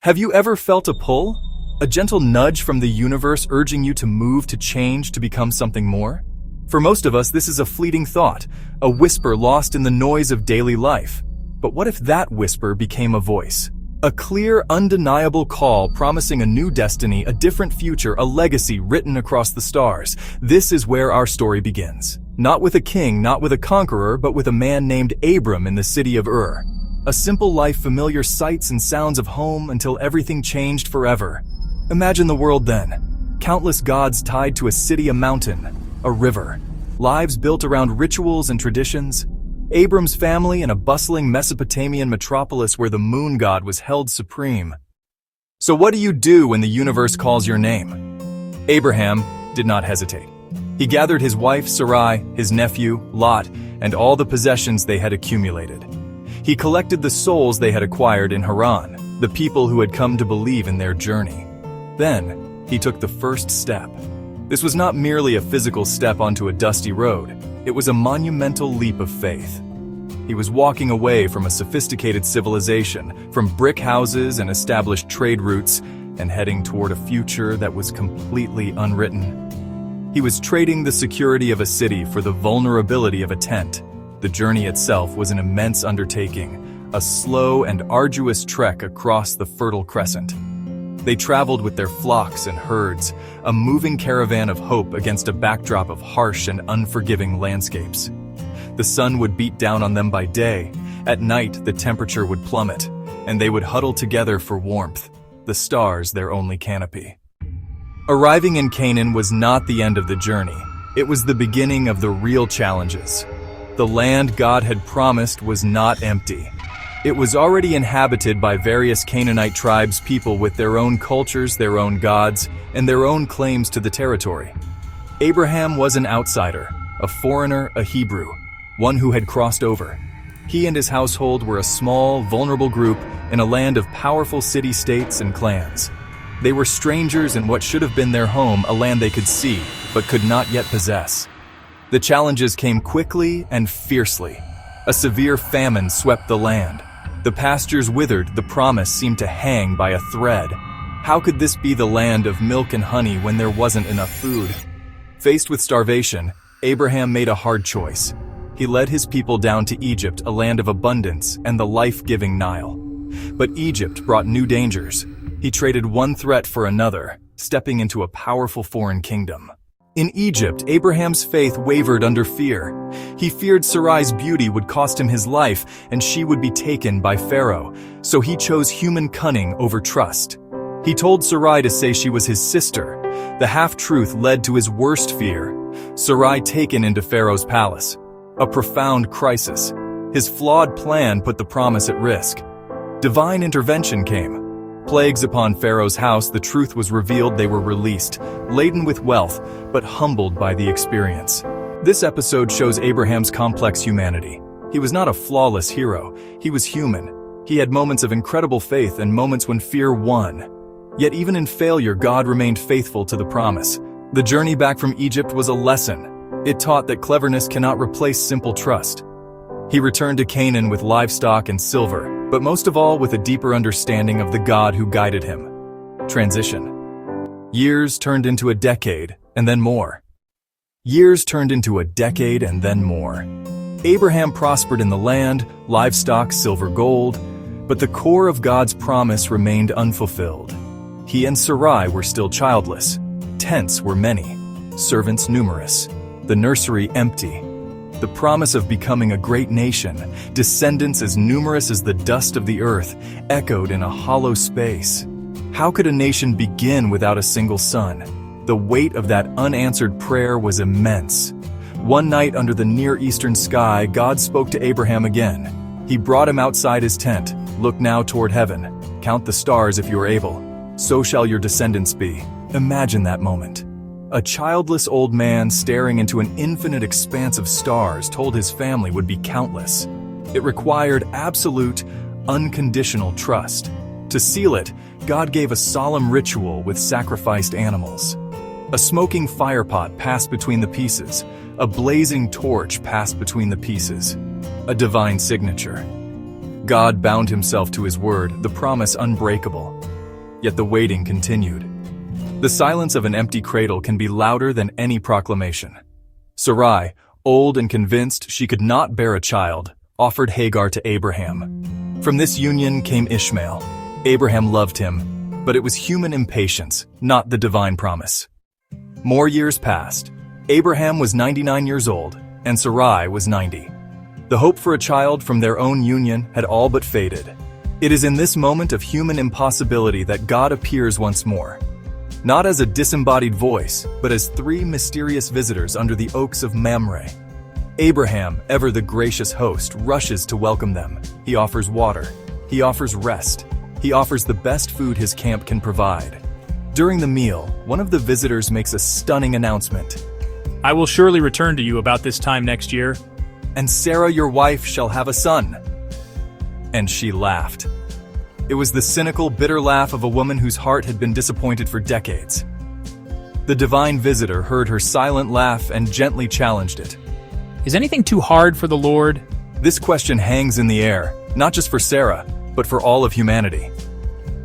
Have you ever felt a pull? A gentle nudge from the universe urging you to move, to change, to become something more? For most of us, this is a fleeting thought, a whisper lost in the noise of daily life. But what if that whisper became a voice? A clear, undeniable call promising a new destiny, a different future, a legacy written across the stars. This is where our story begins. Not with a king, not with a conqueror, but with a man named Abram in the city of Ur. A simple life, familiar sights and sounds of home until everything changed forever. Imagine the world then. Countless gods tied to a city, a mountain, a river. Lives built around rituals and traditions. Abram's family in a bustling Mesopotamian metropolis where the moon god was held supreme. So what do you do when the universe calls your name? Abraham did not hesitate. He gathered his wife Sarai, his nephew Lot, and all the possessions they had accumulated. He collected the souls they had acquired in Haran, the people who had come to believe in their journey. Then, he took the first step. This was not merely a physical step onto a dusty road. It was a monumental leap of faith. He was walking away from a sophisticated civilization, from brick houses and established trade routes, and heading toward a future that was completely unwritten. He was trading the security of a city for the vulnerability of a tent. The journey itself was an immense undertaking, a slow and arduous trek across the Fertile Crescent. They traveled with their flocks and herds, a moving caravan of hope against a backdrop of harsh and unforgiving landscapes. The sun would beat down on them by day. At night, the temperature would plummet, and they would huddle together for warmth, the stars their only canopy. Arriving in Canaan was not the end of the journey. It was the beginning of the real challenges. The land God had promised was not empty. It was already inhabited by various Canaanite tribes, people with their own cultures, their own gods, and their own claims to the territory. Abraham was an outsider, a foreigner, a Hebrew, one who had crossed over. He and his household were a small, vulnerable group in a land of powerful city-states and clans. They were strangers in what should have been their home, a land they could see, but could not yet possess. The challenges came quickly and fiercely. A severe famine swept the land. The pastures withered, the promise seemed to hang by a thread. How could this be the land of milk and honey when there wasn't enough food? Faced with starvation, Abraham made a hard choice. He led his people down to Egypt, a land of abundance, and the life-giving Nile. But Egypt brought new dangers. He traded one threat for another, stepping into a powerful foreign kingdom. In Egypt, Abraham's faith wavered under fear. He feared Sarai's beauty would cost him his life, and she would be taken by Pharaoh, so he chose human cunning over trust. He told Sarai to say she was his sister. The half-truth led to his worst fear: Sarai taken into Pharaoh's palace. A profound crisis. His flawed plan put the promise at risk. Divine intervention came. Plagues upon Pharaoh's house, the truth was revealed, they were released, laden with wealth, but humbled by the experience. This episode shows Abraham's complex humanity. He was not a flawless hero, he was human. He had moments of incredible faith and moments when fear won. Yet even in failure, God remained faithful to the promise. The journey back from Egypt was a lesson. It taught that cleverness cannot replace simple trust. He returned to Canaan with livestock and silver, but most of all with a deeper understanding of the God who guided him. Transition. Years turned into a decade, and then more. Years turned into a decade, and then more. Abraham prospered in the land, livestock, silver, gold, but the core of God's promise remained unfulfilled. He and Sarai were still childless. Tents were many, servants numerous, the nursery empty. The promise of becoming a great nation, descendants as numerous as the dust of the earth, echoed in a hollow space. How could a nation begin without a single son? The weight of that unanswered prayer was immense. One night under the Near Eastern sky, God spoke to Abraham again. He brought him outside his tent. Look now toward heaven. Count the stars if you are able. So shall your descendants be. Imagine that moment. A childless old man staring into an infinite expanse of stars told his family would be countless. It required absolute, unconditional trust. To seal it, God gave a solemn ritual with sacrificed animals. A smoking firepot passed between the pieces. A blazing torch passed between the pieces. A divine signature. God bound himself to his word, the promise unbreakable. yet the waiting continued. The silence of an empty cradle can be louder than any proclamation. Sarai, old and convinced she could not bear a child, offered Hagar to Abraham. From this union came Ishmael. Abraham loved him, but it was human impatience, not the divine promise. More years passed. Abraham was 99 years old, and Sarai was 90. The hope for a child from their own union had all but faded. It is in this moment of human impossibility that God appears once more. Not as a disembodied voice, but as three mysterious visitors under the oaks of Mamre. Abraham, ever the gracious host, rushes to welcome them. He offers water. He offers rest. He offers the best food his camp can provide. During the meal, one of the visitors makes a stunning announcement. I will surely return to you about this time next year. And Sarah, your wife, shall have a son. And she laughed. It was the cynical, bitter laugh of a woman whose heart had been disappointed for decades. The divine visitor heard her silent laugh and gently challenged it. Is anything too hard for the Lord? This question hangs in the air, not just for Sarah, but for all of humanity.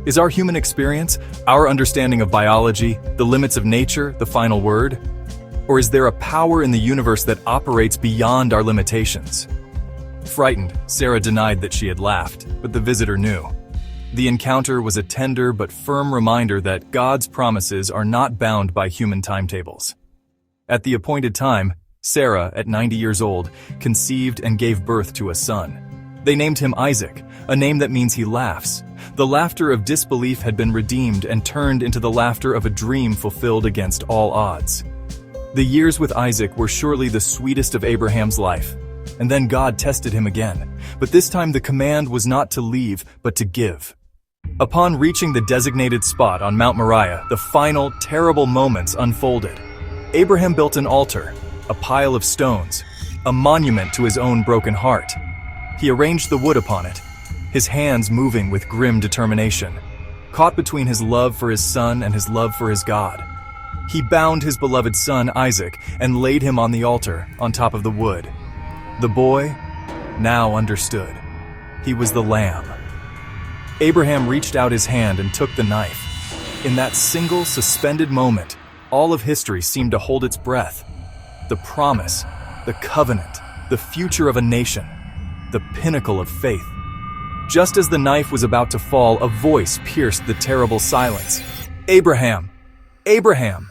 Is our human experience, our understanding of biology, the limits of nature, the final word? Or is there a power in the universe that operates beyond our limitations? Frightened, Sarah denied that she had laughed, but the visitor knew. The encounter was a tender but firm reminder that God's promises are not bound by human timetables. At the appointed time, Sarah, at 90 years old, conceived and gave birth to a son. They named him Isaac, a name that means he laughs. The laughter of disbelief had been redeemed and turned into the laughter of a dream fulfilled against all odds. The years with Isaac were surely the sweetest of Abraham's life. And then God tested him again. But this time the command was not to leave, but to give. Upon reaching the designated spot on Mount Moriah, the final, terrible moments unfolded. Abraham built an altar, a pile of stones, a monument to his own broken heart. He arranged the wood upon it, his hands moving with grim determination, caught between his love for his son and his love for his God. He bound his beloved son, Isaac, and laid him on the altar, on top of the wood. The boy now understood. He was the lamb. Abraham reached out his hand and took the knife. In that single, suspended moment, all of history seemed to hold its breath. The promise, the covenant, the future of a nation, the pinnacle of faith. Just as the knife was about to fall, a voice pierced the terrible silence. Abraham! Abraham!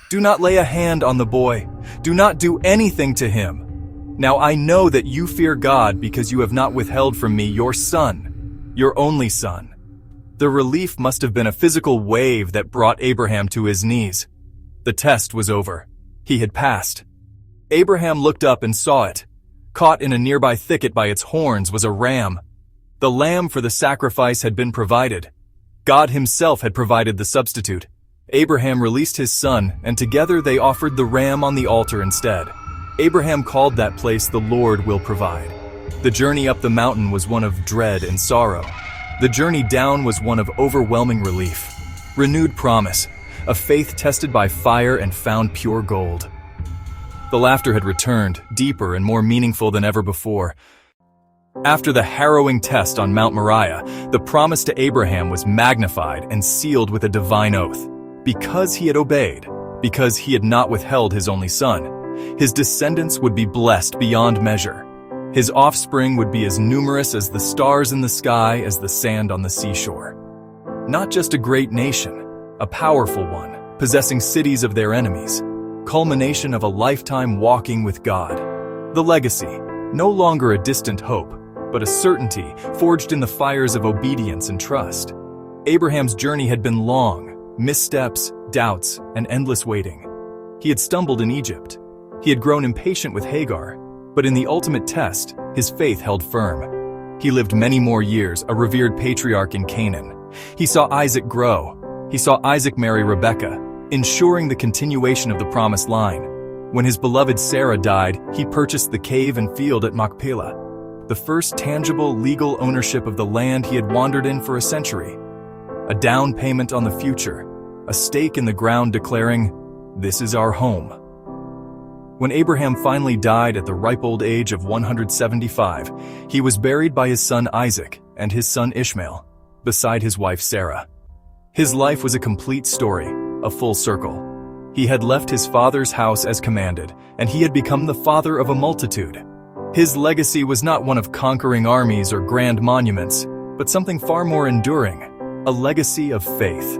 Do not lay a hand on the boy. Do not do anything to him. Now I know that you fear God because you have not withheld from me your son, your only son. The relief must have been a physical wave that brought Abraham to his knees. The test was over. He had passed. Abraham looked up and saw it. Caught in a nearby thicket by its horns was a ram. The lamb for the sacrifice had been provided. God himself had provided the substitute. Abraham released his son, and together they offered the ram on the altar instead. Abraham called that place the Lord will provide. The journey up the mountain was one of dread and sorrow. The journey down was one of overwhelming relief. Renewed promise, a faith tested by fire and found pure gold. The laughter had returned, deeper and more meaningful than ever before. After the harrowing test on Mount Moriah, the promise to Abraham was magnified and sealed with a divine oath. Because he had obeyed, because he had not withheld his only son, his descendants would be blessed beyond measure. His offspring would be as numerous as the stars in the sky, as the sand on the seashore. Not just a great nation, a powerful one, possessing cities of their enemies, culmination of a lifetime walking with God. The legacy, no longer a distant hope, but a certainty forged in the fires of obedience and trust. Abraham's journey had been long, missteps, doubts, and endless waiting. He had stumbled in Egypt. He had grown impatient with Hagar, but in the ultimate test, his faith held firm. He lived many more years, a revered patriarch in Canaan. He saw Isaac grow. He saw Isaac marry Rebekah, ensuring the continuation of the promised line. When his beloved Sarah died, he purchased the cave and field at Machpelah, the first tangible legal ownership of the land he had wandered in for a century. A down payment on the future, a stake in the ground declaring, "This is our home." When Abraham finally died at the ripe old age of 175, he was buried by his son Isaac and his son Ishmael, beside his wife Sarah. His life was a complete story, a full circle. He had left his father's house as commanded, and he had become the father of a multitude. His legacy was not one of conquering armies or grand monuments, but something far more enduring, a legacy of faith.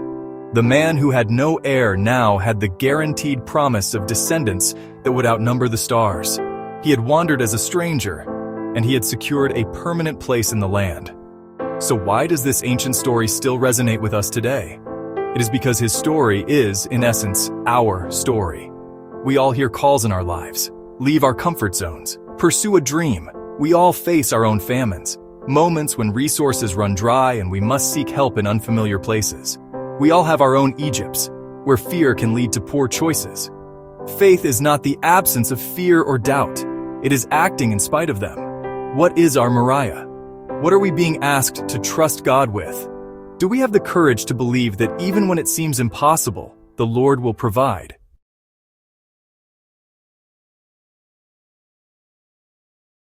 The man who had no heir now had the guaranteed promise of descendants that would outnumber the stars. He had wandered as a stranger, and he had secured a permanent place in the land. So why does this ancient story still resonate with us today? It is because his story is, in essence, our story. We all hear calls in our lives. Leave our comfort zones. Pursue a dream. We all face our own famines. Moments when resources run dry and we must seek help in unfamiliar places. We all have our own Egypts, where fear can lead to poor choices. Faith is not the absence of fear or doubt. It is acting in spite of them. What is our Moriah? What are we being asked to trust God with? Do we have the courage to believe that even when it seems impossible, the Lord will provide?